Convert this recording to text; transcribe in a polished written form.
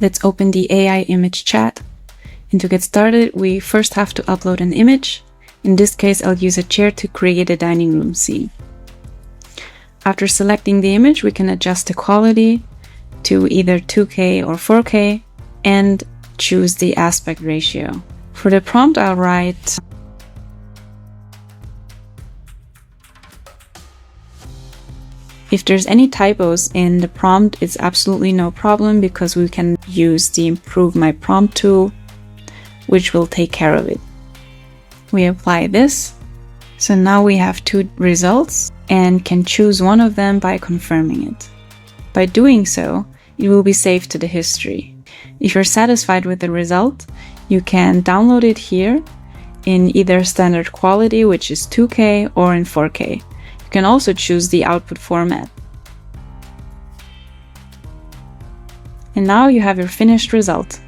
Let's open the AI image chat. And to get started, we first have to upload an image. In this case, I'll use a chair to create a dining room scene. After selecting the image, we can adjust the quality to either 2K or 4K and choose the aspect ratio. For the prompt, I'll write if there's any typos in the prompt, it's absolutely no problem because we can use the Improve My Prompt tool, which will take care of it. We apply this. So now we have two results and can choose one of them by confirming it. By doing so, it will be saved to the history. If you're satisfied with the result, you can download it here in either standard quality, which is 2K, or in 4K. You can also choose the output format. And now you have your finished result.